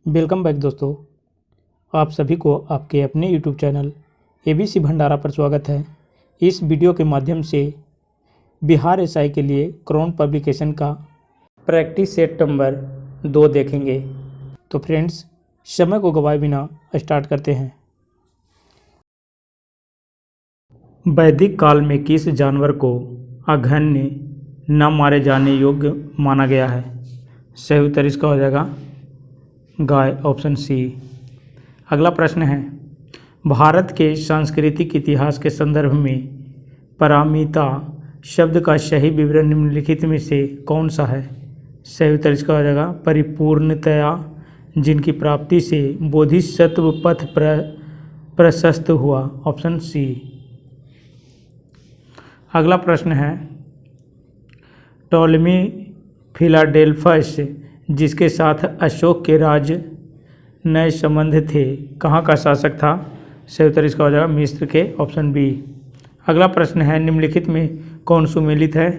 Welcome back दोस्तों। आप सभी को आपके अपने यूट्यूब चैनल ABC भंडारा पर स्वागत है। इस वीडियो के माध्यम से बिहार एसआई के लिए क्राउन पब्लिकेशन का प्रैक्टिस सेट नंबर 2 देखेंगे। तो फ्रेंड्स, समय को गवाए बिना स्टार्ट करते हैं। वैदिक काल में किस जानवर को अघन्य न मारे जाने योग्य माना गया है? सही उत्तर इसका हो जाएगा गाय, ऑप्शन सी। अगला प्रश्न है, भारत के सांस्कृतिक इतिहास के संदर्भ में पारमिता शब्द का सही विवरण निम्नलिखित में से कौन सा है? सही उत्तर इसका हो जाएगा परिपूर्णतया जिनकी प्राप्ति से बोधिसत्व पथ प्रशस्त हुआ, ऑप्शन सी। अगला प्रश्न है, टॉलमी फिलाडेल्फस जिसके साथ अशोक के राज नए संबंध थे, कहाँ का शासक था? सही उत्तर इसका हो जाएगा मिस्र के, ऑप्शन बी। अगला प्रश्न है, निम्नलिखित में कौन सुमेलित है?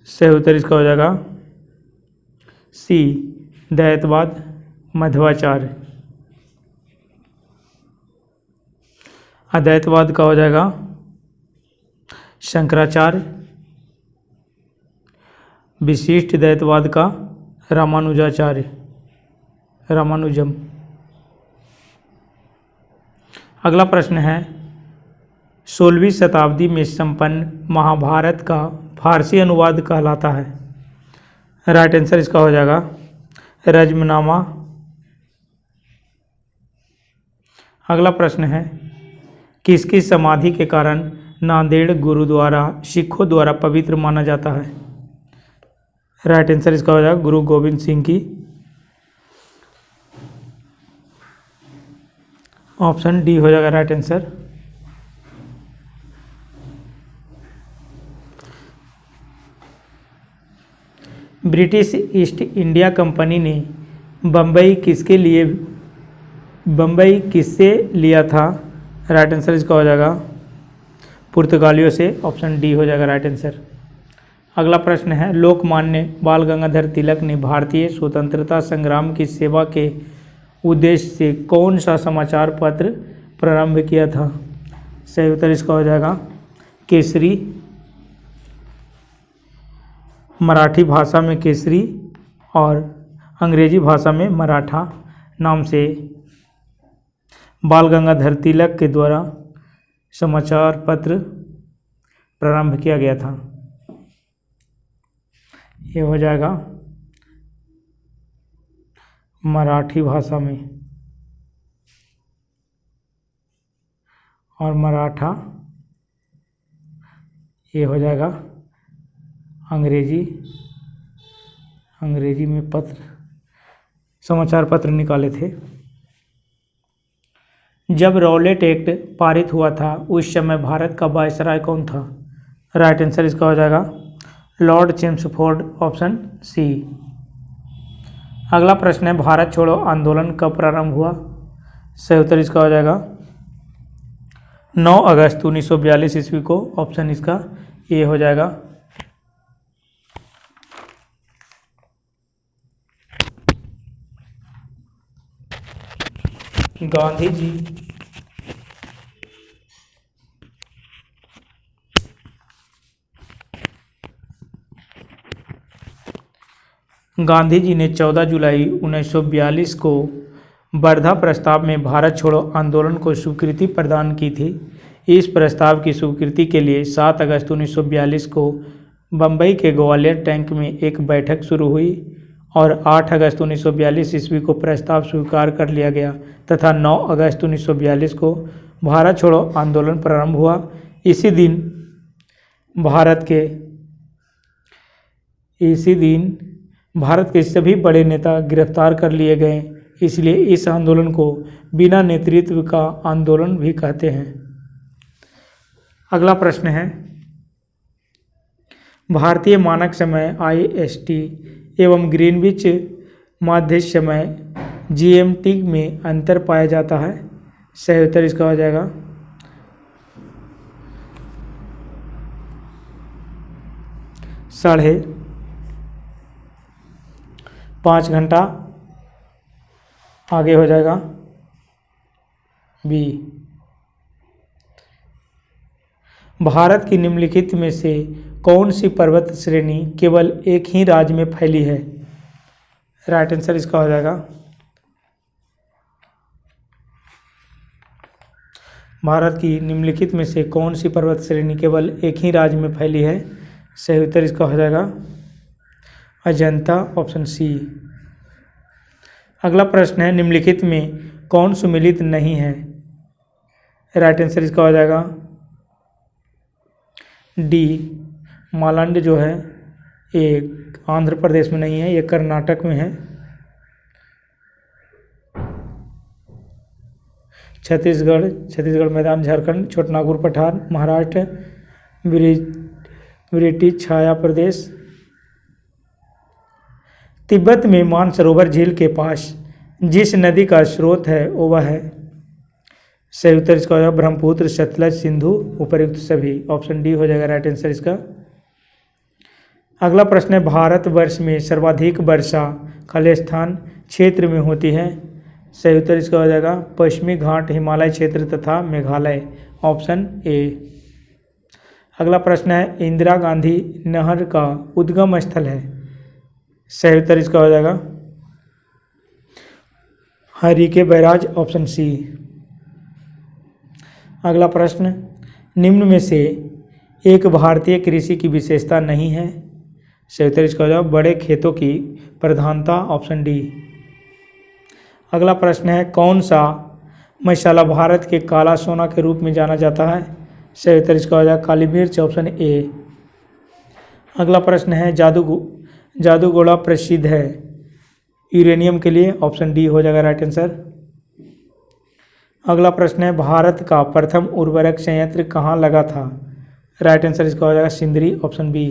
सही उत्तर इसका हो जाएगा सी, दैवतवाद मध्वाचार्य। अद्वैतवाद का हो जाएगा शंकराचार्य। विशिष्ट द्वैतवाद का रामानुजम। अगला प्रश्न है, 16वीं शताब्दी में संपन्न महाभारत का फारसी अनुवाद कहलाता है? राइट आंसर इसका हो जाएगा रजमनामा। अगला प्रश्न है, किसकी समाधि के कारण नांदेड़ गुरुद्वारा सिखों द्वारा पवित्र माना जाता है? राइट आंसर इसका हो जाएगा गुरु गोविंद सिंह की, ऑप्शन डी हो जाएगा right answer. British east India company ने बम्बई किससे लिया था? राइट आंसर इसका हो जाएगा पुर्तगालियों से, ऑप्शन डी हो जाएगा राइट आंसर। अगला प्रश्न है, लोकमान्य बाल गंगाधर तिलक ने भारतीय स्वतंत्रता संग्राम की सेवा के उद्देश्य से कौन सा समाचार पत्र प्रारंभ किया था? सही उत्तर इसका हो जाएगा केसरी। मराठी भाषा में केसरी और अंग्रेजी भाषा में मराठा नाम से बाल गंगाधर तिलक के द्वारा समाचार पत्र प्रारंभ किया गया था। ये हो जाएगा मराठी भाषा में, और मराठा ये हो जाएगा अंग्रेजी में समाचार पत्र निकाले थे। जब रॉलेट एक्ट पारित हुआ था उस समय भारत का वायसराय कौन था? राइट आंसर इसका हो जाएगा लॉर्ड चेम्सफोर्ड, ऑप्शन सी। अगला प्रश्न है, भारत छोड़ो आंदोलन कब प्रारंभ हुआ? सही उत्तर इसका हो जाएगा 9 अगस्त 1942 ईस्वी को, ऑप्शन इसका ए हो जाएगा। गांधी जी ने 14 जुलाई 1942 को वर्धा प्रस्ताव में भारत छोड़ो आंदोलन को स्वीकृति प्रदान की थी। इस प्रस्ताव की स्वीकृति के लिए 7 अगस्त 1942 को बम्बई के ग्वालियर टैंक में एक बैठक शुरू हुई और 8 अगस्त 1942 ईस्वी को प्रस्ताव स्वीकार कर लिया गया तथा 9 अगस्त 1942 को भारत छोड़ो आंदोलन प्रारंभ हुआ। इसी दिन भारत के सभी बड़े नेता गिरफ्तार कर लिए गए, इसलिए इस आंदोलन को बिना नेतृत्व का आंदोलन भी कहते हैं। अगला प्रश्न है, भारतीय मानक समय IST एवं ग्रीनविच माध्य समय GMT में अंतर पाया जाता है? सही उत्तर इसका हो जाएगा 5.5 घंटा आगे हो जाएगा बी। भारत की निम्नलिखित में से कौन सी पर्वत श्रेणी केवल एक ही राज्य में फैली है? राइट आंसर इसका हो जाएगा भारत की निम्नलिखित में से कौन सी पर्वत श्रेणी केवल एक ही राज्य में फैली है? सही उत्तर इसका हो जाएगा अजंता, ऑप्शन सी। अगला प्रश्न है निम्नलिखित में कौन सुमेलित नहीं है? राइट आंसर इसका हो जाएगा डी। मालंड जो है ये आंध्र प्रदेश में नहीं है, ये कर्नाटक में है। छत्तीसगढ़ मैदान झारखंड, छोटानागपुर पठार महाराष्ट्र, ब्रिटिश छाया प्रदेश। तिब्बत में मानसरोवर झील के पास जिस नदी का स्रोत है वो वह है? सही उत्तर इसका हो जाएगा ब्रह्मपुत्र, सतलज, सिंधु, उपर्युक्त सभी, ऑप्शन डी हो जाएगा राइट आंसर इसका। अगला प्रश्न है भारतवर्ष में सर्वाधिक वर्षा खालिस्तान क्षेत्र में होती है? सही उत्तर इसका हो जाएगा पश्चिमी घाट, हिमालय क्षेत्र तथा मेघालय, ऑप्शन ए। अगला प्रश्न है इंदिरा गांधी नहर का उद्गम स्थल है? सही उत्तर इसका हो जाएगा हरिके बैराज, ऑप्शन सी। अगला प्रश्न निम्न में से एक भारतीय कृषि की विशेषता नहीं है? सही उत्तर इसका हो जाएगा बड़े खेतों की प्रधानता, ऑप्शन डी। अगला प्रश्न है कौन सा मसाला भारत के काला सोना के रूप में जाना जाता है? सही उत्तर इसका हो जाएगा काली मिर्च, ऑप्शन ए। अगला प्रश्न है जादूगोड़ा प्रसिद्ध है यूरेनियम के लिए, ऑप्शन डी हो जाएगा राइट आंसर। अगला प्रश्न है भारत का प्रथम उर्वरक संयंत्र कहाँ लगा था? राइट आंसर इसका हो जाएगा सिंदरी, ऑप्शन बी।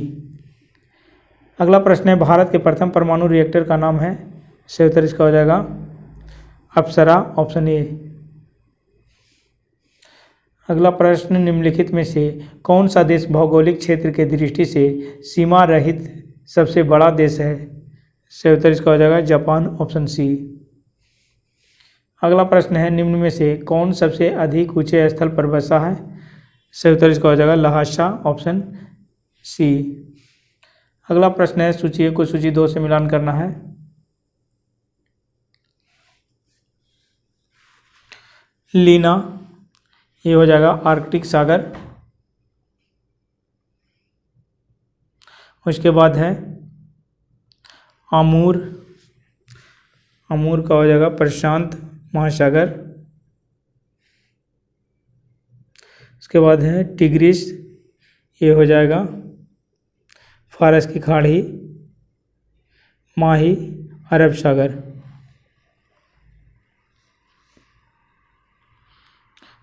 अगला प्रश्न है भारत के प्रथम परमाणु रिएक्टर का नाम है? सही उत्तर इसका हो जाएगा अप्सरा, ऑप्शन ए। अगला प्रश्न निम्नलिखित में से कौन सा देश भौगोलिक क्षेत्र के दृष्टि से सीमा रहित सबसे बड़ा देश है? सही उत्तर इसका हो जाएगा जापान, ऑप्शन सी। अगला प्रश्न है निम्न में से कौन सबसे अधिक ऊंचे स्थल पर बसा है? सही उत्तर इसका हो जाएगा लहासा, ऑप्शन सी। अगला प्रश्न है सूची 1 को सूची 2 से मिलान करना है। लीना ये हो जाएगा आर्कटिक सागर। उसके बाद है अमूर का हो जाएगा प्रशांत महासागर। उसके बाद है टिग्रिस, ये हो जाएगा फारस की खाड़ी। माही अरब सागर।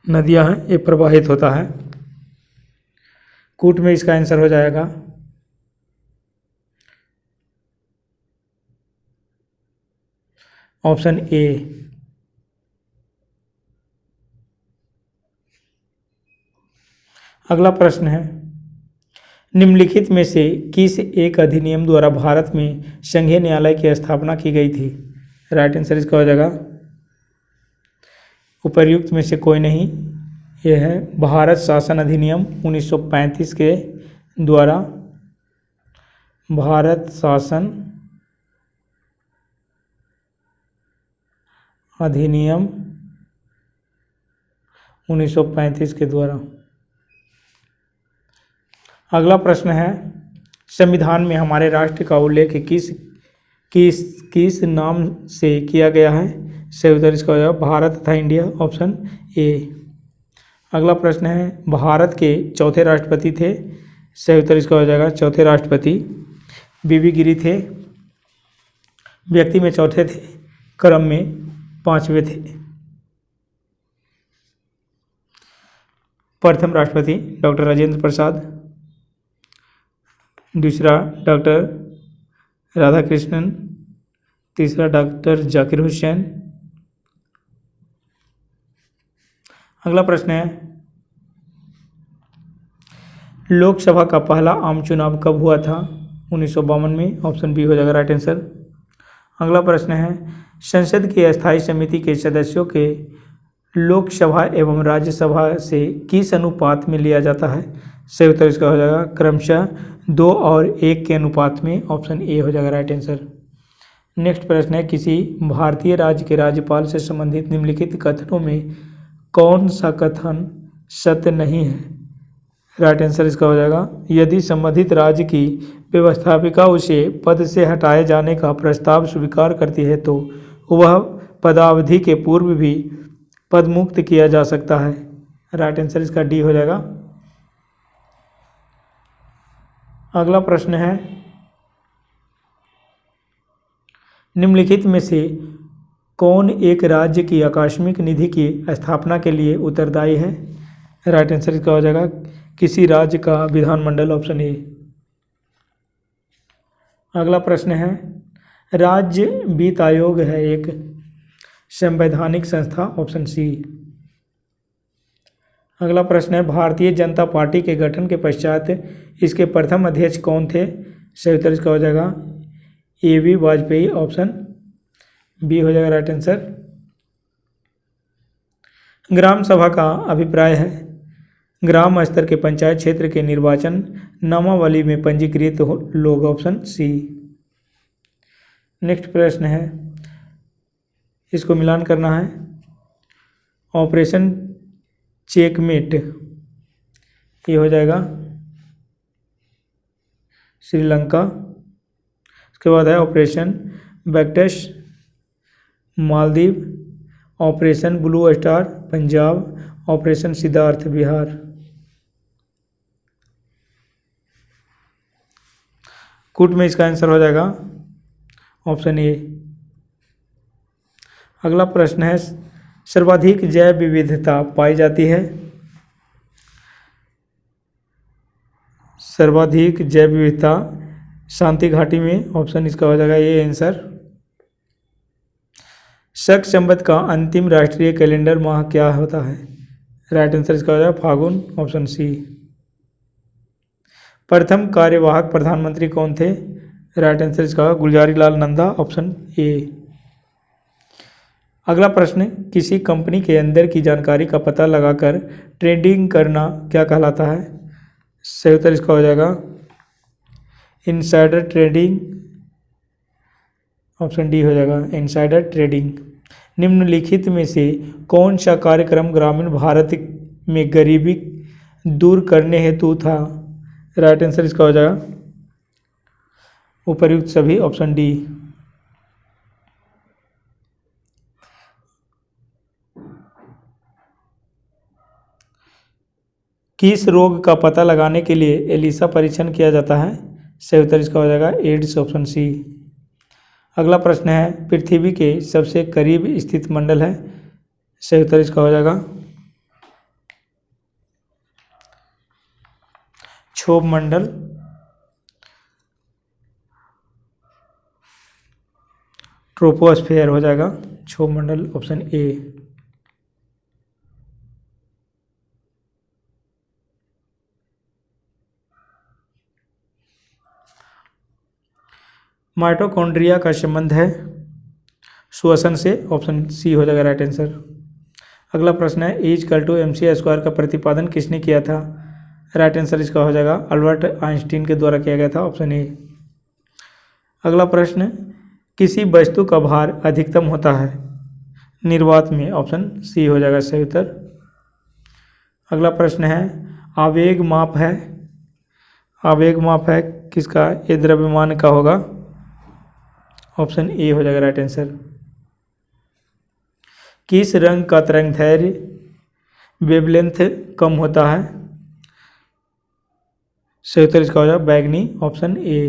नदियां हैं ये प्रवाहित होता है। कूट में इसका आंसर हो जाएगा ऑप्शन ए। अगला प्रश्न है निम्नलिखित में से किस एक अधिनियम द्वारा भारत में संघीय न्यायालय की स्थापना की गई थी? राइट आंसर इसका हो जाएगा उपर्युक्त में से कोई नहीं। यह है भारत शासन अधिनियम 1935 के द्वारा भारत शासन अधिनियम 1935 के द्वारा। अगला प्रश्न है संविधान में हमारे राष्ट्र का उल्लेख किस नाम से किया गया है? सही उत्तर इसका हो जाएगा भारत तथा इंडिया, ऑप्शन ए। अगला प्रश्न है भारत के चौथे राष्ट्रपति थे? सही उत्तर इसका हो जाएगा चौथे राष्ट्रपति बीबी गिरी थे। व्यक्ति में चौथे थे, क्रम में पांचवें थे। प्रथम राष्ट्रपति डॉक्टर राजेंद्र प्रसाद, दूसरा डॉक्टर राधाकृष्णन, तीसरा डॉक्टर जाकिर हुसैन। अगला प्रश्न है लोकसभा का पहला आम चुनाव कब हुआ था? 1952 में, ऑप्शन बी हो जाएगा राइट आंसर। अगला प्रश्न है संसद की अस्थायी समिति के सदस्यों के लोकसभा एवं राज्यसभा से किस अनुपात में लिया जाता है? सही उत्तर इसका हो जाएगा क्रमशः 2 और 1 के अनुपात में। ऑप्शन ए हो जाएगा राइट आंसर। नेक्स्ट प्रश्न है किसी भारतीय राज्य के राज्यपाल से संबंधित निम्नलिखित कथनों में कौन सा कथन सत्य नहीं है? राइट आंसर इसका हो जाएगा यदि संबंधित राज्य की व्यवस्थापिका उसे पद से हटाए जाने का प्रस्ताव स्वीकार करती है तो वह पदावधि के पूर्व भी पद मुक्त किया जा सकता है। राइट आंसर इसका डी हो जाएगा। अगला प्रश्न है निम्नलिखित में से कौन एक राज्य की आकस्मिक निधि की स्थापना के लिए उत्तरदायी है? राइट आंसर इसका हो जाएगा किसी राज्य का विधानमंडल। Option A. अगला प्रश्न है राज्य वित्त आयोग है एक संवैधानिक संस्था। Option C. अगला प्रश्न है भारतीय जनता पार्टी के गठन के पश्चात इसके प्रथम अध्यक्ष कौन थे? सही उत्तर इसका हो जाएगा ए.वी. वाजपेयी। ऑप्शन बी हो जाएगा राइट आंसर। ग्राम सभा का अभिप्राय है ग्राम स्तर के पंचायत क्षेत्र के निर्वाचन नामावली में पंजीकृत लोग। Option C. नेक्स्ट प्रश्न है इसको मिलान करना है ऑपरेशन चेकमेट ये हो जाएगा श्रीलंका। उसके बाद है operation Cactus Maldives, operation Blue Star Punjab, operation Siddharth Bihar. कूट में इसका आंसर हो जाएगा ऑप्शन ए। अगला प्रश्न है सर्वाधिक जैव विविधता पाई जाती है? सर्वाधिक जैव विविधता शांति घाटी में। ऑप्शन इसका हो जाएगा ये आंसर। शक संवत का अंतिम राष्ट्रीय कैलेंडर माह क्या होता है? राइट आंसर इसका हो जाएगा फागुन। Option C. प्रथम कार्यवाहक प्रधानमंत्री कौन थे? राइट आंसर इसका गुलजारी लाल नंदा। Option A. अगला प्रश्न किसी कंपनी के अंदर की जानकारी का पता लगाकर ट्रेडिंग करना क्या कहलाता है? सही उत्तर इसका हो जाएगा इनसाइडर ट्रेडिंग। ऑप्शन डी हो जाएगा इनसाइडर ट्रेडिंग। निम्नलिखित में से कौन सा कार्यक्रम ग्रामीण भारत में गरीबी दूर करने हेतु था? राइट आंसर इसका हो जाएगा उपर्युक्त सभी। Option D. किस रोग का पता लगाने के लिए एलिसा परीक्षण किया जाता है? सही उत्तर इसका हो जाएगा एड्स। Option C. अगला प्रश्न है पृथ्वी के सबसे करीब स्थित मंडल है? सही उत्तर इसका हो जाएगा क्षोभ मंडल। ट्रोपोस्फेयर हो जाएगा क्षोभ मंडल। Option A. माइटोकॉन्ड्रिया का संबंध है श्वसन से। ऑप्शन सी हो जाएगा राइट आंसर। अगला प्रश्न है E=mc² का प्रतिपादन किसने किया था? राइट आंसर इसका हो जाएगा अल्बर्ट आइंस्टीन के द्वारा किया गया था। Option A. अगला प्रश्न किसी वस्तु का भार अधिकतम होता है निर्वात में? ऑप्शन सी हो जाएगा सही उत्तर। अगला प्रश्न है आवेग माप है किसका? ये द्रव्यमान का होगा। ऑप्शन ए हो जाएगा राइट आंसर। किस रंग का तरंगदैर्घ्य वेवलेंथ कम होता है? सही उत्तर इसका हो जाएगा बैगनी। Option A.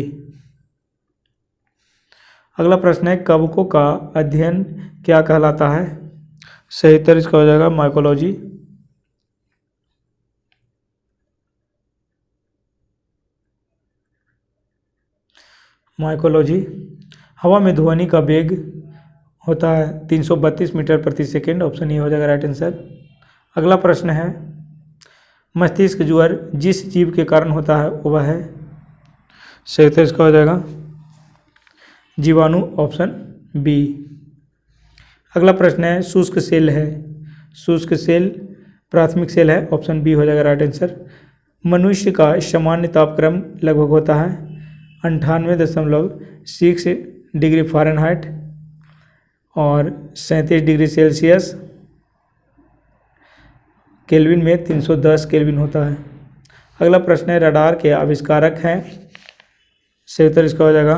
अगला प्रश्न है कवकों का अध्ययन क्या कहलाता है? सही उत्तर इसका हो जाएगा माइकोलॉजी। हवा में ध्वनि का वेग होता है 332 मीटर प्रति सेकेंड। ऑप्शन ए हो जाएगा राइट आंसर। अगला प्रश्न है मस्तिष्क ज्वर जिस जीव के कारण होता है वह है? सही उत्तर इसका हो जाएगा जीवाणु। Option B. अगला प्रश्न है शुष्क सेल है, शुष्क सेल प्राथमिक सेल है, ऑप्शन बी हो जाएगा राइट आंसर। मनुष्य का सामान्य तापक्रम लगभग होता है 98.6 डिग्री फ़ारेनहाइट और 37 डिग्री सेल्सियस, केल्विन में 310 केल्विन होता है। अगला प्रश्न है रडार के आविष्कारक हैं, सही उत्तर इसका हो जाएगा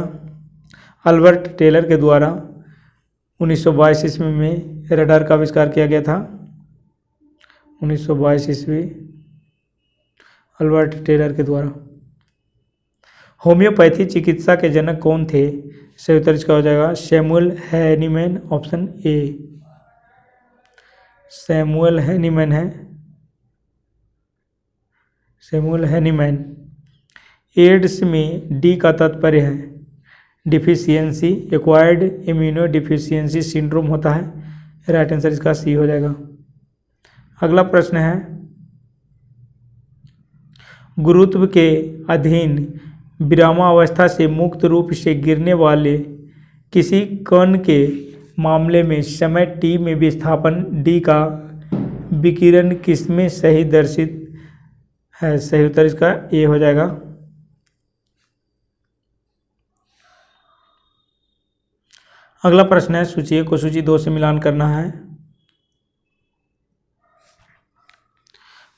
अल्बर्ट टेलर के द्वारा 1922 ईस्वी में रडार का आविष्कार किया गया था। 1922 ईस्वी अल्बर्ट टेलर के द्वारा। होम्योपैथी चिकित्सा के जनक कौन थे, सही उत्तर इसका हो जाएगा Samuel Hahnemann, option A Samuel Hahnemann है, सैमुअल हैनीमैन। एड्स में डी का तात्पर्य है deficiency, acquired immuno deficiency syndrome होता है, राइट आंसर इसका सी हो जाएगा। अगला प्रश्न है गुरुत्व के अधीन विरामावस्था से मुक्त रूप से गिरने वाले किसी कण के मामले में समय टी में विस्थापन डी का विकिरण किसमें सही दर्शित है, सही उत्तर इसका ए हो जाएगा। अगला प्रश्न है सूची 1 को सूची 2 से मिलान करना है।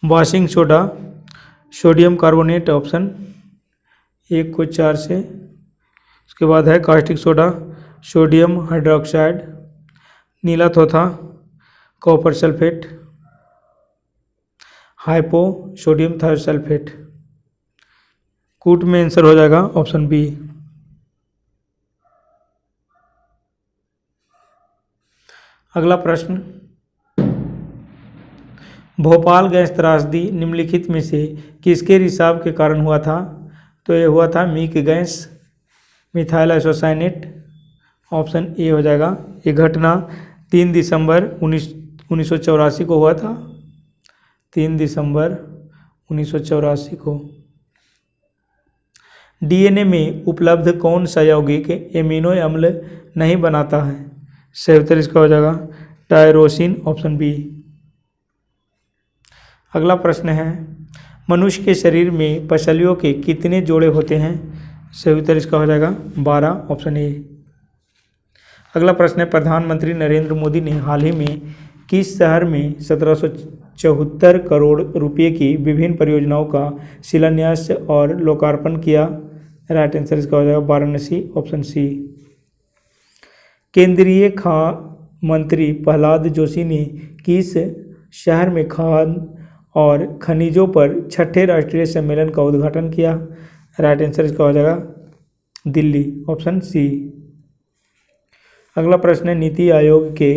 Washing soda sodium carbonate, option 1 को 4 से। उसके बाद है कास्टिक सोडा सोडियम हाइड्रोक्साइड, नीला थोथा copper sulphate, hypo sodium thiosulphate. कूट में आंसर हो जाएगा ऑप्शन बी। अगला प्रश्न भोपाल गैस त्रासदी निम्नलिखित में से किसके रिसाव के कारण हुआ था, तो ये हुआ था meek gas methyl isocyanate, option A हो जाएगा। ये घटना 3 दिसंबर 1984 को हुआ था, 3 दिसंबर 1984 को। डीएनए में उपलब्ध कौन सा यौगिक एमिनो अम्ल नहीं बनाता है, सही उत्तर इसका हो जाएगा टायरोसिन, ऑप्शन बी। अगला प्रश्न है मनुष्य के शरीर में पसलियों के कितने जोड़े होते हैं, सही उत्तर इसका हो जाएगा 12, ऑप्शन ए। अगला प्रश्न है प्रधानमंत्री नरेंद्र मोदी ने हाल ही में किस शहर में 1774 करोड़ रुपए की विभिन्न परियोजनाओं का शिलान्यास और लोकार्पण किया, राइट आंसर इसका हो जाएगा वाराणसी, ऑप्शन सी। केंद्रीय खाद्य मंत्री प्रहलाद जोशी ने किस शहर में खाद्य और खनिजों पर 6ठे राष्ट्रीय सम्मेलन का उद्घाटन किया, राइट आंसर इसका हो जाएगा दिल्ली, ऑप्शन सी। अगला प्रश्न है नीति आयोग के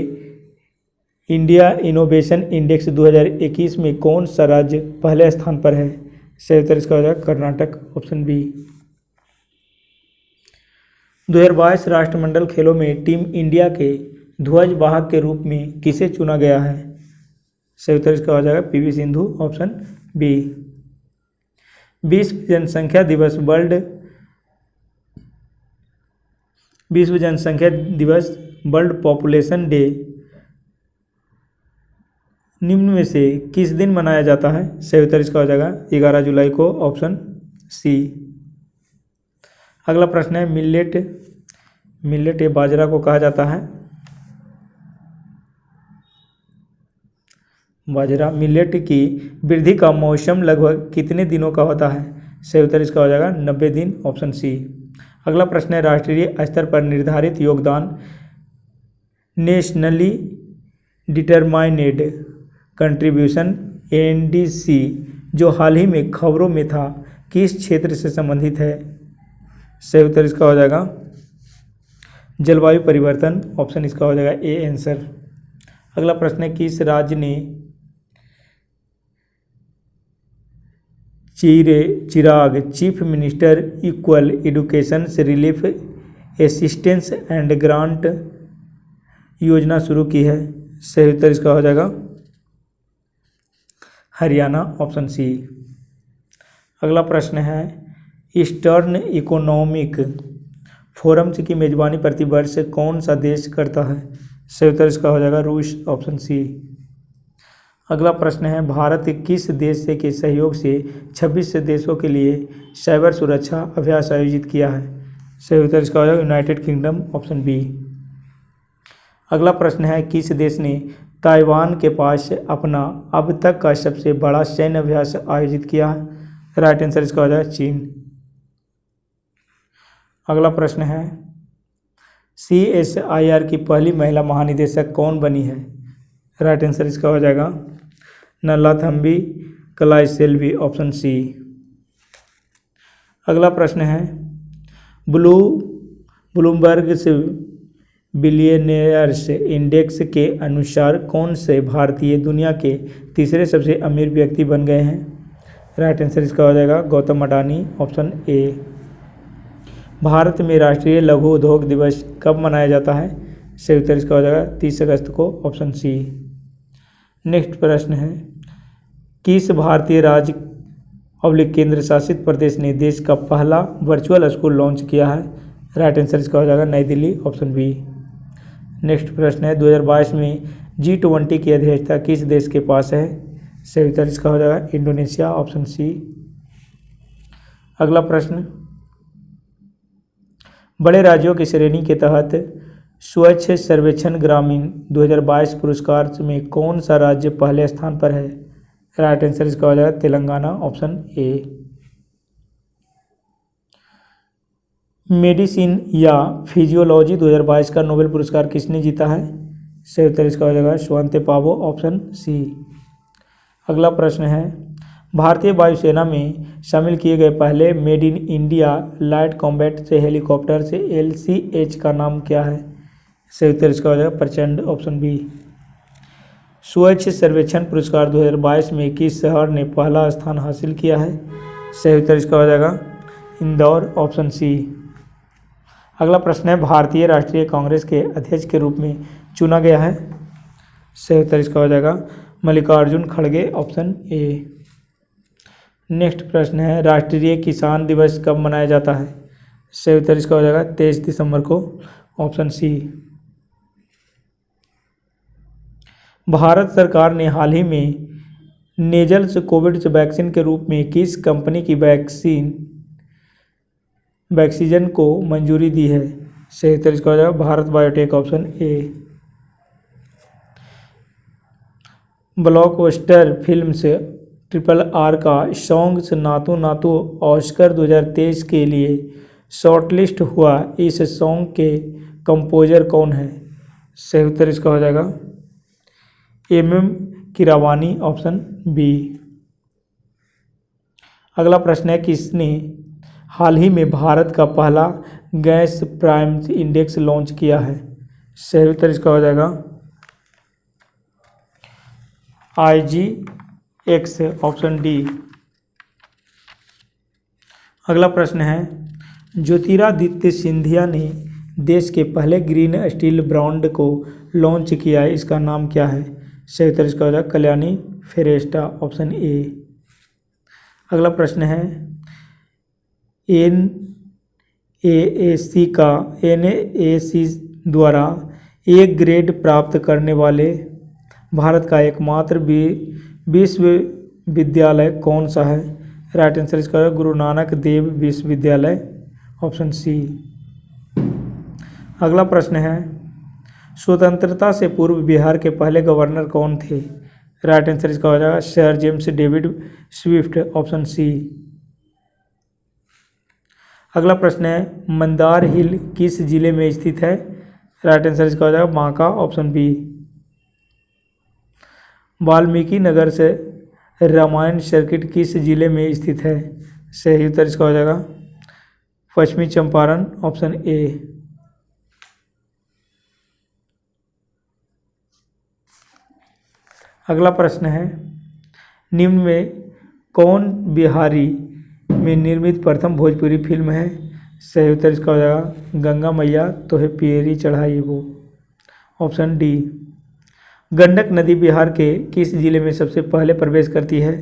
इंडिया इनोवेशन इंडेक्स 2021 में कौन सा राज्य पहले स्थान पर है, सही उत्तर इसका हो जाएगा कर्नाटक, ऑप्शन बी। 2022 राष्ट्रमंडल खेलों में टीम इंडिया के ध्वज वाहक के रूप में किसे चुना गया है, सही उत्तर इसका हो जाएगा पीवी सिंधु, ऑप्शन बी। विश्व जनसंख्या दिवस वर्ल्ड पॉपुलेशन डे निम्न में से किस दिन मनाया जाता है, सही उत्तर इसका हो जाएगा 11 जुलाई को, ऑप्शन सी। अगला प्रश्न है मिलेट ये बाजरा को कहा जाता है, बाजरा मिलेट की वृद्धि का मौसम लगभग कितने दिनों का होता है, सही उत्तर इसका हो जाएगा 90 दिन, ऑप्शन सी। अगला प्रश्न है राष्ट्रीय स्तर पर निर्धारित योगदान नेशनली डिटरमाइनेड कंट्रीब्यूशन एनडीसी जो हाल ही में खबरों में था किस क्षेत्र से संबंधित है, सही उत्तर इसका हो जाएगा जलवायु परिवर्तन, ऑप्शन इसका हो जाएगा ए आंसर। अगला प्रश्न है किस राज्य ने Chirag chief minister equal education relief assistance and grant योजना शुरू की है, सही उत्तर इसका हो जाएगा हरियाणा, ऑप्शन सी। अगला प्रश्न है ईस्टर्न इकोनॉमिक फोरम्स की मेजबानी प्रतिवर्ष कौन सा देश करता है? सही उत्तर इसका हो जाएगा रूस, ऑप्शन सी। अगला प्रश्न है, भारत किस देश के सहयोग से 26 देशों के लिए साइबर सुरक्षा अभ्यास आयोजित किया है? सही उत्तर इसका हो जाएगा यूनाइटेड किंगडम, ऑप्शन बी। अगला प्रश्न है, किस देश ने ताइवान के पास अपना अब तक का सबसे बड़ा सैन्य अभ्यास आयोजित किया है? राइट आंसर इसका हो जाएगा चीन। अगला प्रश्न है, CSIR की पहली महिला महानिदेशक कौन बनी है? राइट आंसर इसका हो जाएगा नल्लाथम्बी कलाइसेल्वी, ऑप्शन सी। अगला प्रश्न है, ब्लूमबर्ग से बिलियनियर्स इंडेक्स के अनुसार कौन से भारतीय दुनिया के तीसरे सबसे अमीर व्यक्ति बन गए हैं? राइट आंसर इसका हो जाएगा गौतम अडानी, ऑप्शन ए। भारत में राष्ट्रीय लघु उद्योग दिवस कब मनाया जाता है? सही उत्तर इसका हो जाएगा 30 अगस्त को, ऑप्शन सी। नेक्स्ट प्रश्न है, किस भारतीय राज्य केंद्र शासित प्रदेश ने देश का पहला वर्चुअल स्कूल लॉन्च किया है? राइट आंसर इसका हो जाएगा नई दिल्ली, ऑप्शन बी। नेक्स्ट प्रश्न है, 2022 में G20 की अध्यक्षता किस देश के पास है? सही उत्तर इसका हो जाएगा इंडोनेशिया, ऑप्शन सी। अगला प्रश्न, बड़े राज्यों की श्रेणी के तहत स्वच्छ सर्वेक्षण ग्रामीण 2022 पुरस्कार में कौन सा राज्य पहले स्थान पर है? राइट आंसर इसका हो जाएगा तेलंगाना, ऑप्शन ए। मेडिसिन या फिजियोलॉजी 2022 का नोबेल पुरस्कार किसने जीता है? सही उत्तर इसका हो जाएगा स्वंते पावो, ऑप्शन सी। अगला प्रश्न है, भारतीय वायुसेना में शामिल किए गए पहले made in India light combat से हेलीकॉप्टर से LCH का नाम क्या है? सही उत्तर इसका हो जाएगा प्रचंड, ऑप्शन बी। स्वच्छ सर्वेक्षण पुरस्कार 2022 में किस शहर ने पहला स्थान हासिल किया है? सही उत्तर इसका हो जाएगा इंदौर, ऑप्शन सी। अगला प्रश्न है, भारतीय राष्ट्रीय कांग्रेस के अध्यक्ष के रूप में चुना गया है? सही उत्तर इसका हो जाएगा मल्लिकार्जुन खड़गे, ऑप्शन ए। नेक्स्ट प्रश्न है, राष्ट्रीय किसान दिवस कब मनाया जाता है? सही उत्तर इसका हो जाएगा 23 दिसंबर को, ऑप्शन सी। भारत सरकार ने हाल ही में नेजल्स कोविड वैक्सीन के रूप में किस कंपनी की वैक्सीजन को मंजूरी दी है? सही उत्तर इसका हो जाएगा Bharat biotech, option A. Blockbuster films RRR का सॉन्ग्स नातू नातू ऑस्कर 2023 के लिए शॉर्टलिस्ट हुआ, इस सॉन्ग के कंपोजर कौन है? सही उत्तर इसका हो जाएगा MM कीरावानी, ऑप्शन बी। अगला प्रश्न है, किसने हाल ही में भारत का पहला गैस प्राइम इंडेक्स लॉन्च किया है? सही उत्तर इसका हो जाएगा IGX, ऑप्शन डी। अगला प्रश्न है, ज्योतिरादित्य सिंधिया ने देश के पहले ग्रीन स्टील ब्रांड को लॉन्च किया है, इसका नाम क्या है? सही उत्तर इसका हो जाएगा कल्याणी फेरेस्टा, ऑप्शन ए। अगला प्रश्न है, NAAC द्वारा A ग्रेड प्राप्त करने वाले भारत का एकमात्र विश्वविद्यालय कौन सा है? राइट आंसर इसका है गुरु नानक देव विश्वविद्यालय, ऑप्शन सी। अगला प्रश्न है, स्वतंत्रता से पूर्व बिहार के पहले गवर्नर कौन थे? राइट आंसर इसका हो जाएगा sir James David Swift, option C. अगला प्रश्न है, मंदार हिल किस जिले में स्थित है? राइट आंसर इसका हो जाएगा बांका, ऑप्शन बी। वाल्मीकि नगर से रामायण सर्किट किस जिले में स्थित है? सही उत्तर इसका हो जाएगा पश्चिमी चंपारण, ऑप्शन ए। अगला प्रश्न है, निम्न में कौन बिहारी में निर्मित प्रथम भोजपुरी फिल्म है? सही उत्तर इसका हो जाएगा गंगा मैया तोहे पियरी चढ़ाई वो, ऑप्शन डी। गंडक नदी बिहार के किस जिले में सबसे पहले प्रवेश करती है?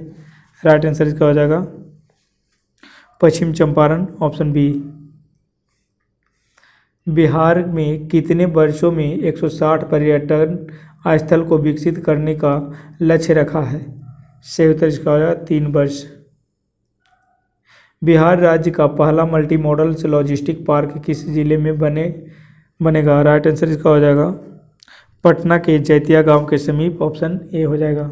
राइट आंसर इसका हो जाएगा पश्चिम चंपारण, ऑप्शन बी। बिहार में कितने वर्षों में 160 पर्यटन स्थल को विकसित करने का लक्ष्य रखा है? सही उत्तर इसका हो जाएगा 3 वर्ष। बिहार राज्य का पहला मल्टी मॉडल लॉजिस्टिक पार्क किस जिले में बनेगा? राइट आंसर इसका हो जाएगा पटना के जैतिया गांव के समीप। ऑप्शन ए हो जाएगा।